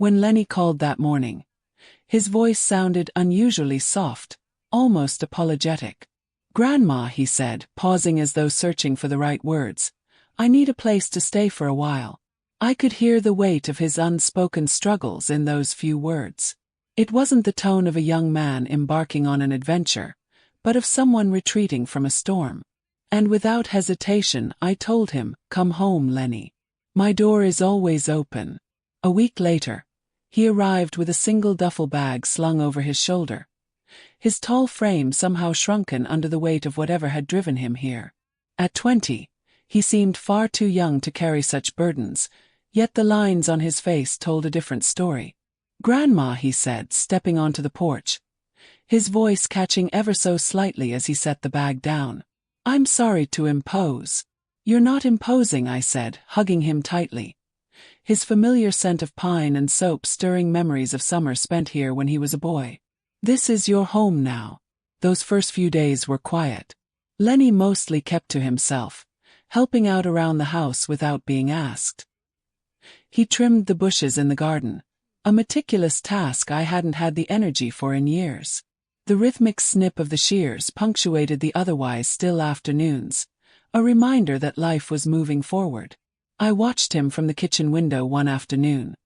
When Lenny called that morning, his voice sounded unusually soft, almost apologetic. "Grandma," he said, pausing as though searching for the right words, "I need a place to stay for a while." I could hear the weight of his unspoken struggles in those few words. It wasn't the tone of a young man embarking on an adventure, but of someone retreating from a storm. And without hesitation I told him, "Come home, Lenny. My door is always open." A week later, he arrived with a single duffel bag slung over his shoulder, his tall frame somehow shrunken under the weight of whatever had driven him here. At 20, he seemed far too young to carry such burdens, yet the lines on his face told a different story. "Grandma," he said, stepping onto the porch, his voice catching ever so slightly as he set the bag down. "I'm sorry to impose." "You're not imposing," I said, hugging him tightly, his familiar scent of pine and soap stirring memories of summer spent here when he was a boy. "This is your home now." Those first few days were quiet. Lenny mostly kept to himself, helping out around the house without being asked. He trimmed the bushes in the garden, a meticulous task I hadn't had the energy for in years. The rhythmic snip of the shears punctuated the otherwise still afternoons, a reminder that life was moving forward. I watched him from the kitchen window one afternoon,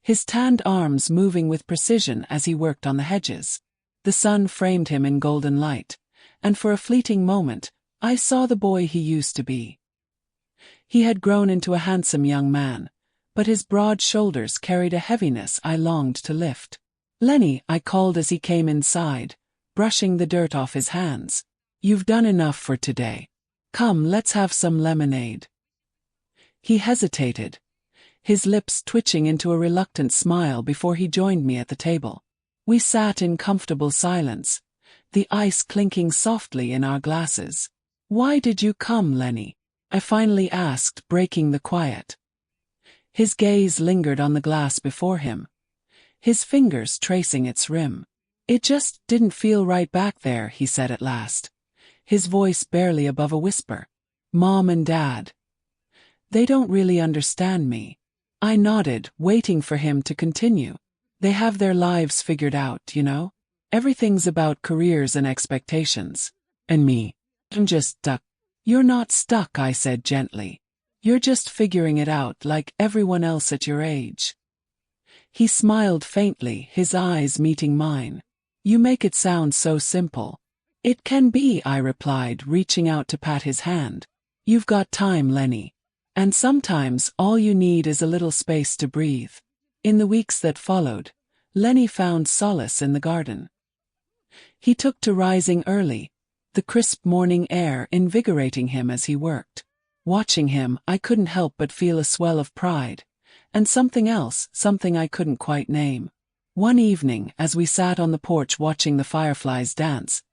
his tanned arms moving with precision as he worked on the hedges. The sun framed him in golden light, and for a fleeting moment, I saw the boy he used to be. He had grown into a handsome young man, but his broad shoulders carried a heaviness I longed to lift. "Lenny," I called as he came inside, brushing the dirt off his hands. "You've done enough for today. Come, let's have some lemonade." He hesitated, his lips twitching into a reluctant smile before he joined me at the table. We sat in comfortable silence, the ice clinking softly in our glasses. "Why did you come, Lenny?" I finally asked, breaking the quiet. His gaze lingered on the glass before him, his fingers tracing its rim. "It just didn't feel right back there," he said at last, his voice barely above a whisper. "Mom and Dad, they don't really understand me." I nodded, waiting for him to continue. "They have their lives figured out, you know? Everything's about careers and expectations. And me, I'm just stuck." "You're not stuck," I said gently. "You're just figuring it out like everyone else at your age." He smiled faintly, his eyes meeting mine. "You make it sound so simple." "It can be," I replied, reaching out to pat his hand. "You've got time, Lenny. And sometimes all you need is a little space to breathe." In the weeks that followed, Lenny found solace in the garden. He took to rising early, the crisp morning air invigorating him as he worked. Watching him, I couldn't help but feel a swell of pride, and something else, something I couldn't quite name. One evening, as we sat on the porch watching the fireflies dance,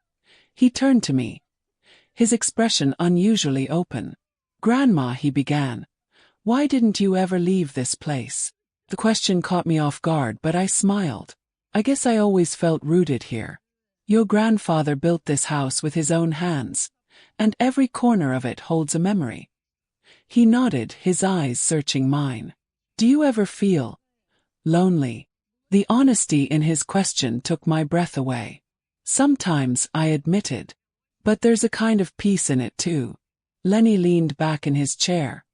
he turned to me, his expression unusually open. "Grandma," he began, "why didn't you ever leave this place?" The question caught me off guard, but I smiled. "I guess I always felt rooted here. Your grandfather built this house with his own hands, and every corner of it holds a memory." He nodded, his eyes searching mine. "Do you ever feel lonely?" The honesty in his question took my breath away. "Sometimes," I admitted. "But there's a kind of peace in it too." Lenny leaned back in his chair,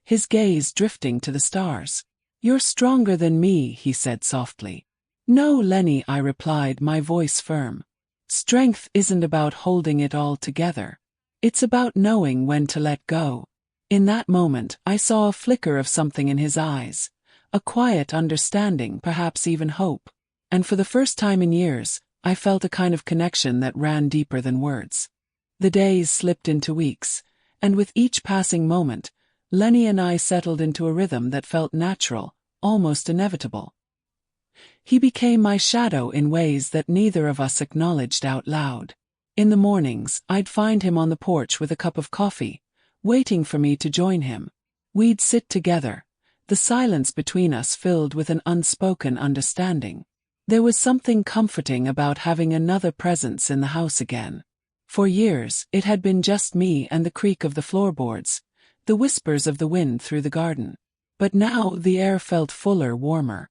his gaze drifting to the stars. "You're stronger than me," he said softly. "No, Lenny," I replied, my voice firm. "Strength isn't about holding it all together. It's about knowing when to let go." In that moment, I saw a flicker of something in his eyes, a quiet understanding, perhaps even hope. And for the first time in years, I felt a kind of connection that ran deeper than words. The days slipped into weeks, and with each passing moment, Lenny and I settled into a rhythm that felt natural, almost inevitable. He became my shadow in ways that neither of us acknowledged out loud. In the mornings, I'd find him on the porch with a cup of coffee, waiting for me to join him. We'd sit together, the silence between us filled with an unspoken understanding. There was something comforting about having another presence in the house again. For years, it had been just me and the creak of the floorboards, the whispers of the wind through the garden. But now the air felt fuller, warmer.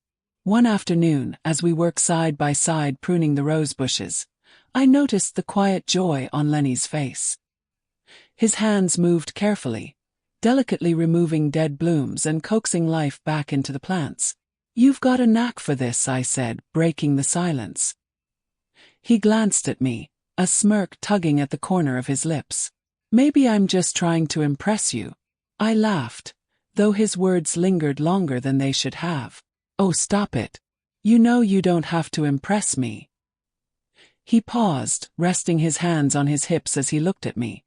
One afternoon, as we worked side by side pruning the rose bushes, I noticed the quiet joy on Lenny's face. His hands moved carefully, delicately removing dead blooms and coaxing life back into the plants. "You've got a knack for this," I said, breaking the silence. He glanced at me, a smirk tugging at the corner of his lips. "Maybe I'm just trying to impress you." I laughed, though his words lingered longer than they should have. "Oh, stop it. You know you don't have to impress me." He paused, resting his hands on his hips as he looked at me,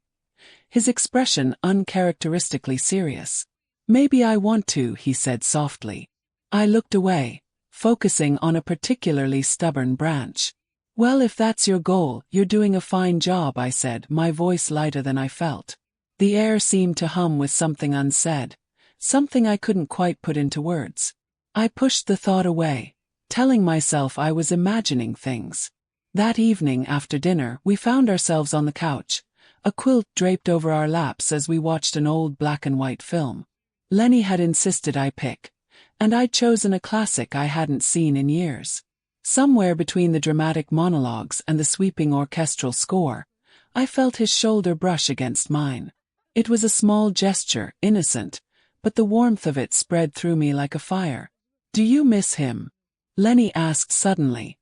his expression uncharacteristically serious. "Maybe I want to," he said softly. I looked away, focusing on a particularly stubborn branch. "Well, if that's your goal, you're doing a fine job," I said, my voice lighter than I felt. The air seemed to hum with something unsaid, something I couldn't quite put into words. I pushed the thought away, telling myself I was imagining things. That evening after dinner, we found ourselves on the couch, a quilt draped over our laps as we watched an old black and white film. Lenny had insisted I pick, and I'd chosen a classic I hadn't seen in years. Somewhere between the dramatic monologues and the sweeping orchestral score, I felt his shoulder brush against mine. It was a small gesture, innocent, but the warmth of it spread through me like a fire. "Do you miss him?" Lenny asked suddenly,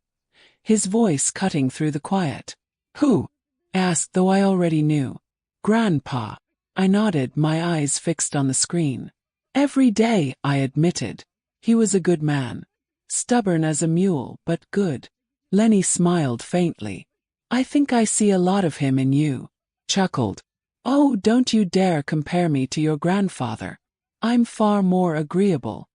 his voice cutting through the quiet. "Who?" I asked, though I already knew. "Grandpa." I nodded, my eyes fixed on the screen. "Every day," I admitted. "He was a good man. Stubborn as a mule, but good." Lenny smiled faintly. "I think I see a lot of him in you." Chuckled. "Oh, don't you dare compare me to your grandfather. I'm far more agreeable."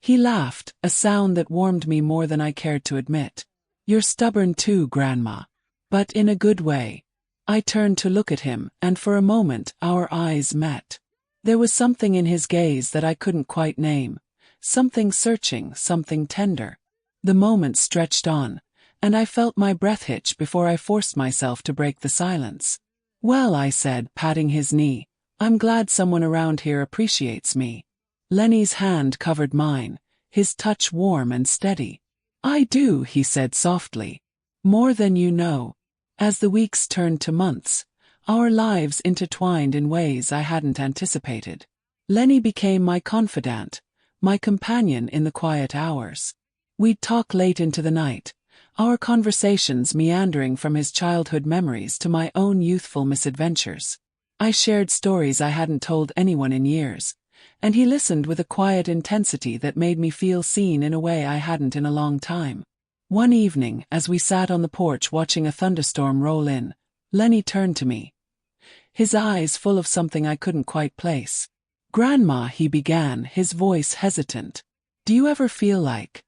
He laughed, a sound that warmed me more than I cared to admit. "You're stubborn too, Grandma. But in a good way." I turned to look at him, and for a moment our eyes met. There was something in his gaze that I couldn't quite name. Something searching, something tender. The moment stretched on, and I felt my breath hitch before I forced myself to break the silence. "Well," I said, patting his knee, "I'm glad someone around here appreciates me." Lenny's hand covered mine, his touch warm and steady. "I do," he said softly. "More than you know." As the weeks turned to months, our lives intertwined in ways I hadn't anticipated. Lenny became my confidant, my companion in the quiet hours. We'd talk late into the night, our conversations meandering from his childhood memories to my own youthful misadventures. I shared stories I hadn't told anyone in years, and he listened with a quiet intensity that made me feel seen in a way I hadn't in a long time. One evening, as we sat on the porch watching a thunderstorm roll in, Lenny turned to me, his eyes full of something I couldn't quite place. "Grandma," he began, his voice hesitant. "Do you ever feel like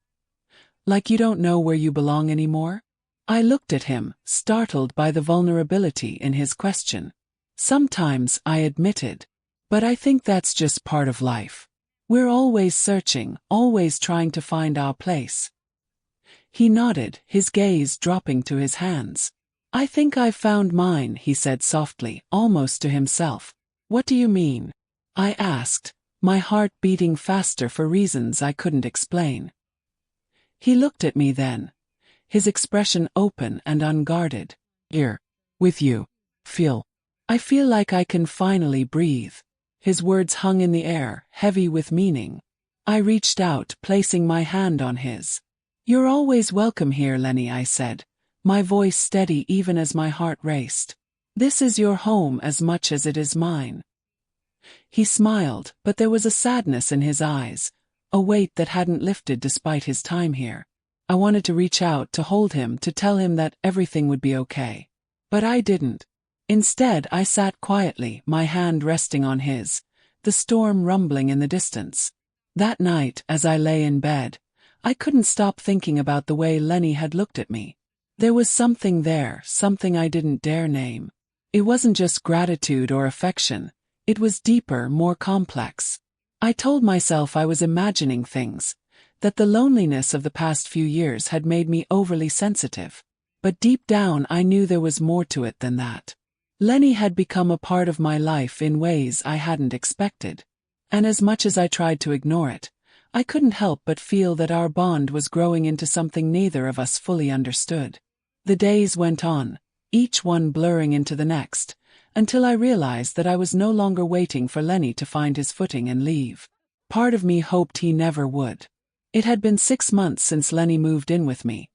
you don't know where you belong anymore?" I looked at him, startled by the vulnerability in his question. "Sometimes," I admitted. "But I think that's just part of life. We're always searching, always trying to find our place." He nodded, his gaze dropping to his hands. "I think I've found mine," he said softly, almost to himself. "What do you mean?" I asked, my heart beating faster for reasons I couldn't explain. He looked at me then, his expression open and unguarded. "Here. With you. I feel like I can finally breathe." His words hung in the air, heavy with meaning. I reached out, placing my hand on his. "You're always welcome here, Lenny," I said, my voice steady even as my heart raced. "This is your home as much as it is mine." He smiled, but there was a sadness in his eyes, a weight that hadn't lifted despite his time here. I wanted to reach out to hold him, to tell him that everything would be okay. But I didn't. Instead, I sat quietly, my hand resting on his, the storm rumbling in the distance. That night, as I lay in bed, I couldn't stop thinking about the way Lenny had looked at me. There was something there, something I didn't dare name. It wasn't just gratitude or affection. It was deeper, more complex. I told myself I was imagining things, that the loneliness of the past few years had made me overly sensitive. But deep down I knew there was more to it than that. Lenny had become a part of my life in ways I hadn't expected. And as much as I tried to ignore it, I couldn't help but feel that our bond was growing into something neither of us fully understood. The days went on, each one blurring into the next, until I realized that I was no longer waiting for Lenny to find his footing and leave. Part of me hoped he never would. It had been 6 months since Lenny moved in with me,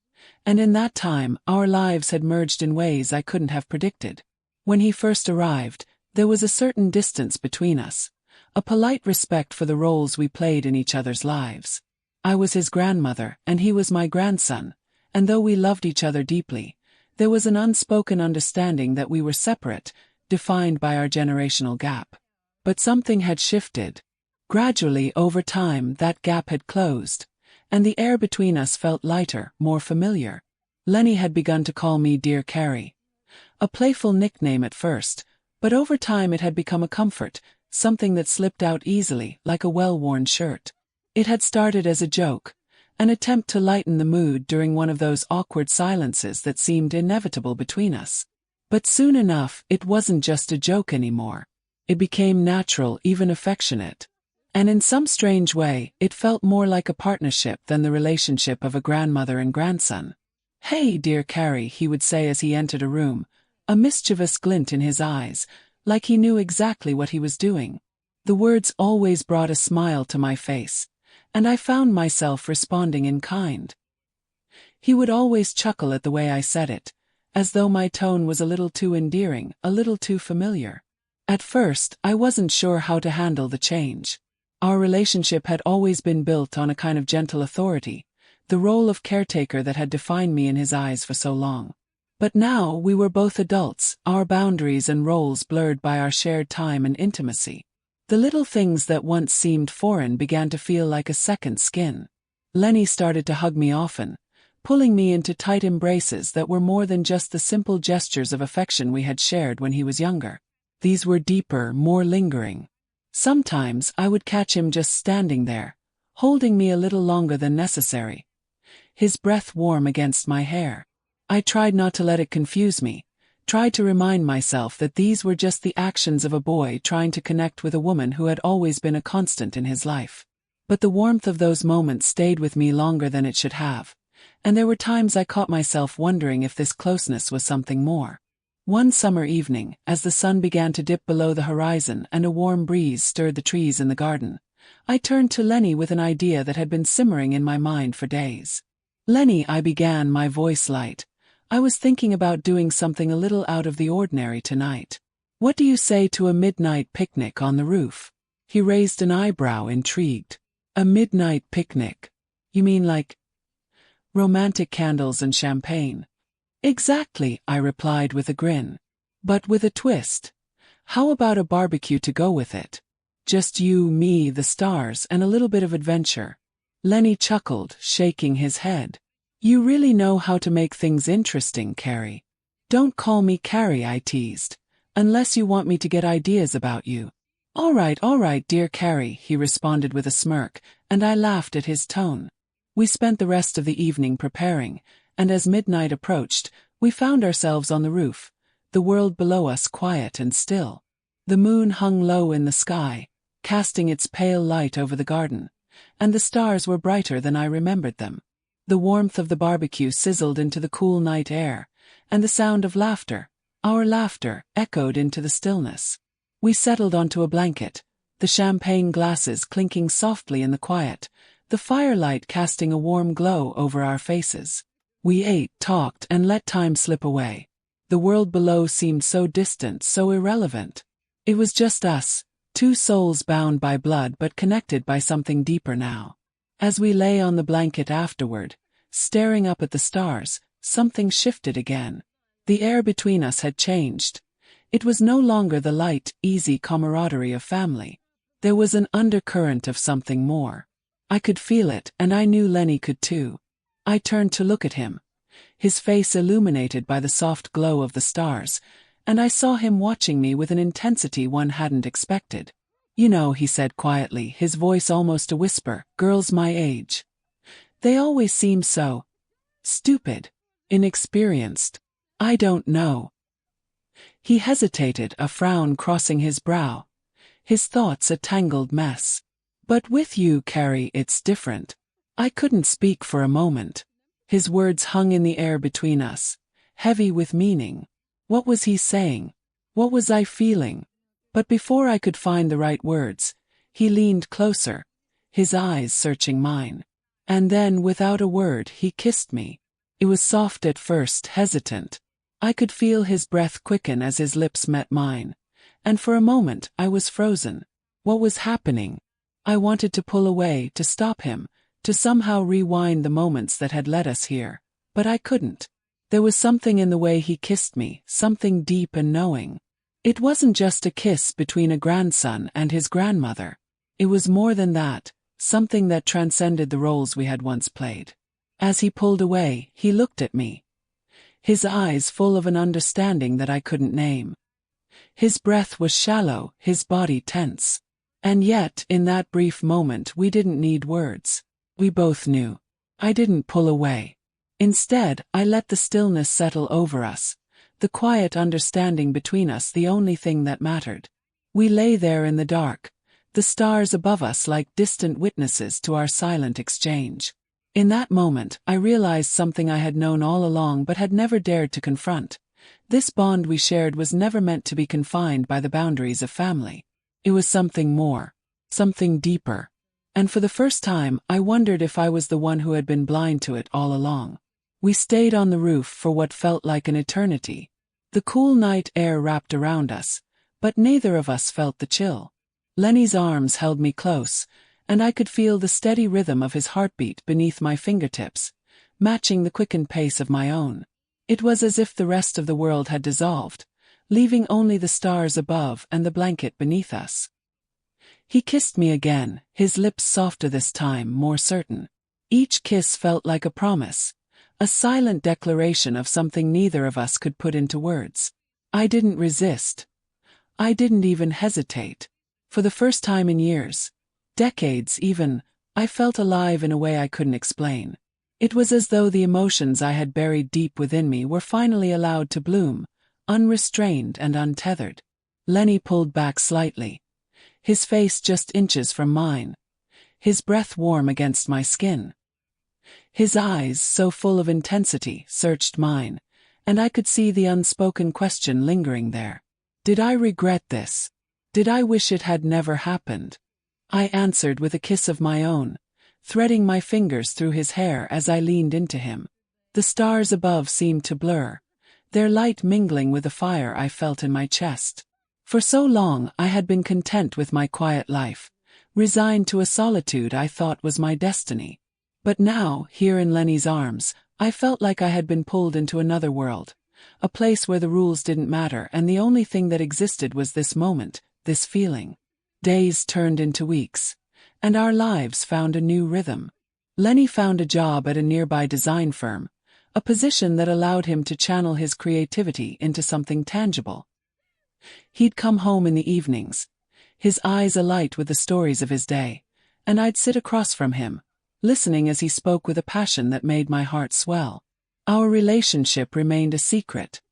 and in that time our lives had merged in ways I couldn't have predicted. When he first arrived, there was a certain distance between us, a polite respect for the roles we played in each other's lives. I was his grandmother and he was my grandson, and though we loved each other deeply, there was an unspoken understanding that we were separate, defined by our generational gap. But something had shifted. Gradually, over time, that gap had closed, and the air between us felt lighter, more familiar. Lenny had begun to call me Dear Carrie. A playful nickname at first, but over time it had become a comfort, something that slipped out easily, like a well-worn shirt. It had started as a joke, an attempt to lighten the mood during one of those awkward silences that seemed inevitable between us. But soon enough, it wasn't just a joke anymore. It became natural, even affectionate. And in some strange way, it felt more like a partnership than the relationship of a grandmother and grandson. "Hey, Dear Carrie," he would say as he entered a room, a mischievous glint in his eyes, like he knew exactly what he was doing. The words always brought a smile to my face, and I found myself responding in kind. He would always chuckle at the way I said it, as though my tone was a little too endearing, a little too familiar. At first, I wasn't sure how to handle the change. Our relationship had always been built on a kind of gentle authority, the role of caretaker that had defined me in his eyes for so long. But now we were both adults, our boundaries and roles blurred by our shared time and intimacy. The little things that once seemed foreign began to feel like a second skin. Lenny started to hug me often, pulling me into tight embraces that were more than just the simple gestures of affection we had shared when he was younger. These were deeper, more lingering. Sometimes I would catch him just standing there, holding me a little longer than necessary, his breath warm against my hair. I tried not to let it confuse me, tried to remind myself that these were just the actions of a boy trying to connect with a woman who had always been a constant in his life. But the warmth of those moments stayed with me longer than it should have, and there were times I caught myself wondering if this closeness was something more. One summer evening, as the sun began to dip below the horizon and a warm breeze stirred the trees in the garden, I turned to Lenny with an idea that had been simmering in my mind for days. "Lenny," I began, my voice light, "I was thinking about doing something a little out of the ordinary tonight. What do you say to a midnight picnic on the roof?" He raised an eyebrow, intrigued. "A midnight picnic? You mean like romantic candles and champagne?" "Exactly," I replied with a grin. "But with a twist. How about a barbecue to go with it? Just you, me, the stars, and a little bit of adventure." Lenny chuckled, shaking his head. "You really know how to make things interesting, Carrie." "Don't call me Carrie," I teased, "unless you want me to get ideas about you." All right, Dear Carrie," he responded with a smirk, and I laughed at his tone. We spent the rest of the evening preparing, and as midnight approached, we found ourselves on the roof, the world below us quiet and still. The moon hung low in the sky, casting its pale light over the garden, and the stars were brighter than I remembered them. The warmth of the barbecue sizzled into the cool night air, and the sound of laughter, our laughter, echoed into the stillness. We settled onto a blanket, the champagne glasses clinking softly in the quiet, the firelight casting a warm glow over our faces. We ate, talked, and let time slip away. The world below seemed so distant, so irrelevant. It was just us, two souls bound by blood but connected by something deeper now. As we lay on the blanket afterward, staring up at the stars, something shifted again. The air between us had changed. It was no longer the light, easy camaraderie of family. There was an undercurrent of something more. I could feel it, and I knew Lenny could too. I turned to look at him, his face illuminated by the soft glow of the stars, and I saw him watching me with an intensity one hadn't expected. "You know," he said quietly, his voice almost a whisper, "girls my age. They always seem so stupid, inexperienced. I don't know." He hesitated, a frown crossing his brow, his thoughts a tangled mess. But with you, Carrie, it's different. I couldn't speak for a moment. His words hung in the air between us, heavy with meaning. What was he saying? What was I feeling? But before I could find the right words, he leaned closer, his eyes searching mine. And then, without a word, he kissed me. It was soft at first, hesitant. I could feel his breath quicken as his lips met mine. And for a moment, I was frozen. What was happening? I wanted to pull away, to stop him, to somehow rewind the moments that had led us here. But I couldn't. There was something in the way he kissed me, something deep and knowing. It wasn't just a kiss between a grandson and his grandmother. It was more than that, something that transcended the roles we had once played. As he pulled away, he looked at me, his eyes full of an understanding that I couldn't name. His breath was shallow, his body tense. And yet, in that brief moment, we didn't need words. We both knew. I didn't pull away. Instead, I let the stillness settle over us, the quiet understanding between us the only thing that mattered. We lay there in the dark, the stars above us like distant witnesses to our silent exchange. In that moment, I realized something I had known all along but had never dared to confront. This bond we shared was never meant to be confined by the boundaries of family. It was something more, something deeper. And for the first time, I wondered if I was the one who had been blind to it all along. We stayed on the roof for what felt like an eternity. The cool night air wrapped around us, but neither of us felt the chill. Lenny's arms held me close, and I could feel the steady rhythm of his heartbeat beneath my fingertips, matching the quickened pace of my own. It was as if the rest of the world had dissolved, leaving only the stars above and the blanket beneath us. He kissed me again, his lips softer this time, more certain. Each kiss felt like a promise, a silent declaration of something neither of us could put into words. I didn't resist. I didn't even hesitate. For the first time in years, decades even, I felt alive in a way I couldn't explain. It was as though the emotions I had buried deep within me were finally allowed to bloom, unrestrained and untethered. Lenny pulled back slightly, his face just inches from mine, his breath warm against my skin. His eyes, so full of intensity, searched mine, and I could see the unspoken question lingering there. Did I regret this? Did I wish it had never happened? I answered with a kiss of my own, threading my fingers through his hair as I leaned into him. The stars above seemed to blur, their light mingling with the fire I felt in my chest. For so long I had been content with my quiet life, resigned to a solitude I thought was my destiny. But now, here in Lenny's arms, I felt like I had been pulled into another world, a place where the rules didn't matter and the only thing that existed was this moment, this feeling. Days turned into weeks, and our lives found a new rhythm. Lenny found a job at a nearby design firm, a position that allowed him to channel his creativity into something tangible. He'd come home in the evenings, his eyes alight with the stories of his day, and I'd sit across from him, listening as he spoke with a passion that made my heart swell. Our relationship remained a secret,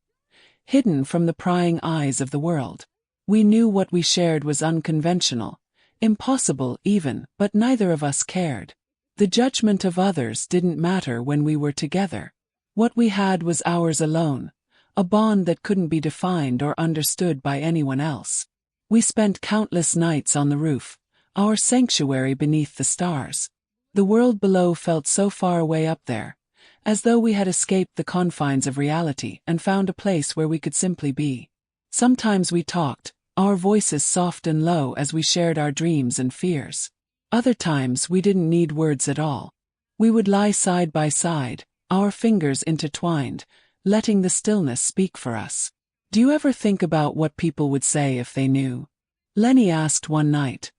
hidden from the prying eyes of the world. We knew what we shared was unconventional, impossible even, but neither of us cared. The judgment of others didn't matter when we were together. What we had was ours alone, a bond that couldn't be defined or understood by anyone else. We spent countless nights on the roof, our sanctuary beneath the stars. The world below felt so far away up there, as though we had escaped the confines of reality and found a place where we could simply be. Sometimes we talked, our voices soft and low as we shared our dreams and fears. Other times we didn't need words at all. We would lie side by side, our fingers intertwined, letting the stillness speak for us. Do you ever think about what people would say if they knew? Lenny asked one night,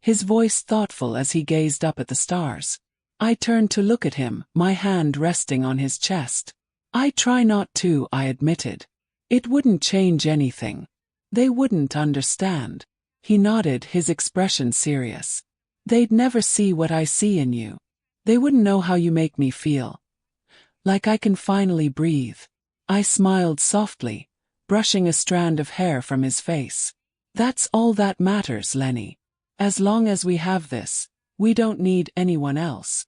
his voice thoughtful as he gazed up at the stars. I turned to look at him, my hand resting on his chest. I try not to, I admitted. It wouldn't change anything. They wouldn't understand. He nodded, his expression serious. They'd never see what I see in you. They wouldn't know how you make me feel. Like I can finally breathe. I smiled softly, brushing a strand of hair from his face. That's all that matters, Lenny. As long as we have this, we don't need anyone else.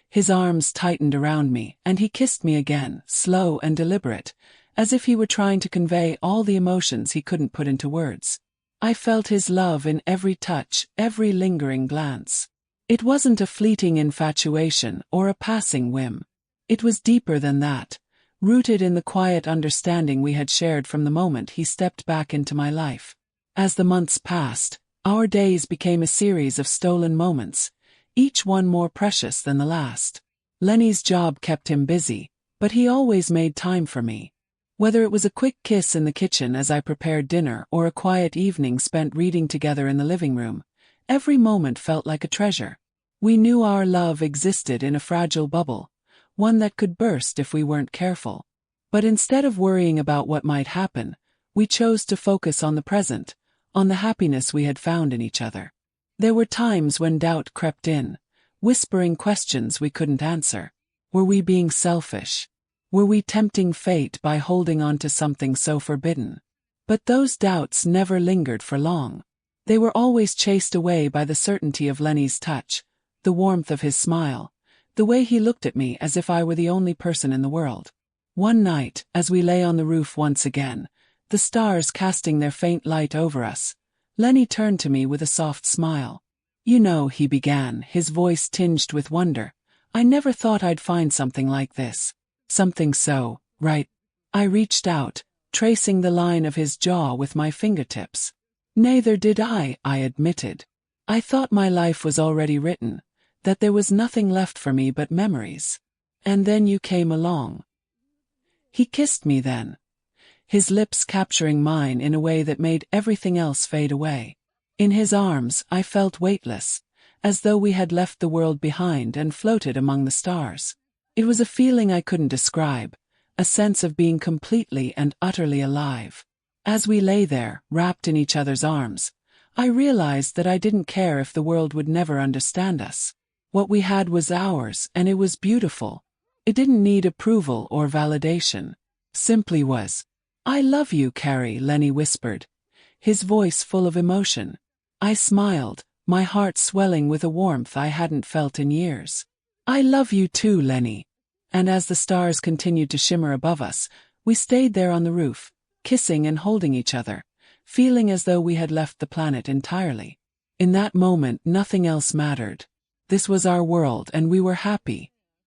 His arms tightened around me, and he kissed me again, slow and deliberate, as if he were trying to convey all the emotions he couldn't put into words. I felt his love in every touch, every lingering glance. It wasn't a fleeting infatuation or a passing whim. It was deeper than that, rooted in the quiet understanding we had shared from the moment he stepped back into my life. As the months passed, our days became a series of stolen moments, each one more precious than the last. Lenny's job kept him busy, but he always made time for me. Whether it was a quick kiss in the kitchen as I prepared dinner or a quiet evening spent reading together in the living room, every moment felt like a treasure. We knew our love existed in a fragile bubble, one that could burst if we weren't careful. But instead of worrying about what might happen, we chose to focus on the present, on the happiness we had found in each other. There were times when doubt crept in, whispering questions we couldn't answer. Were we being selfish? Were we tempting fate by holding on to something so forbidden? But those doubts never lingered for long. They were always chased away by the certainty of Lenny's touch, the warmth of his smile, the way he looked at me as if I were the only person in the world. One night, as we lay on the roof once again, the stars casting their faint light over us, Lenny turned to me with a soft smile. "You know," he began, his voice tinged with wonder, "I never thought I'd find something like this. Something so right." I reached out, tracing the line of his jaw with my fingertips. "Neither did I admitted. I thought my life was already written, that there was nothing left for me but memories. And then you came along." He kissed me then, his lips capturing mine in a way that made everything else fade away. In his arms, I felt weightless, as though we had left the world behind and floated among the stars. It was a feeling I couldn't describe, a sense of being completely and utterly alive. As we lay there, wrapped in each other's arms, I realized that I didn't care if the world would never understand us. What we had was ours, and it was beautiful. It didn't need approval or validation. Simply was. "I love you, Carrie," Lenny whispered, his voice full of emotion. I smiled, my heart swelling with a warmth I hadn't felt in years. "I love you too, Lenny." And as the stars continued to shimmer above us, we stayed there on the roof, kissing and holding each other, feeling as though we had left the planet entirely. In that moment, nothing else mattered. This was our world, and we were happy,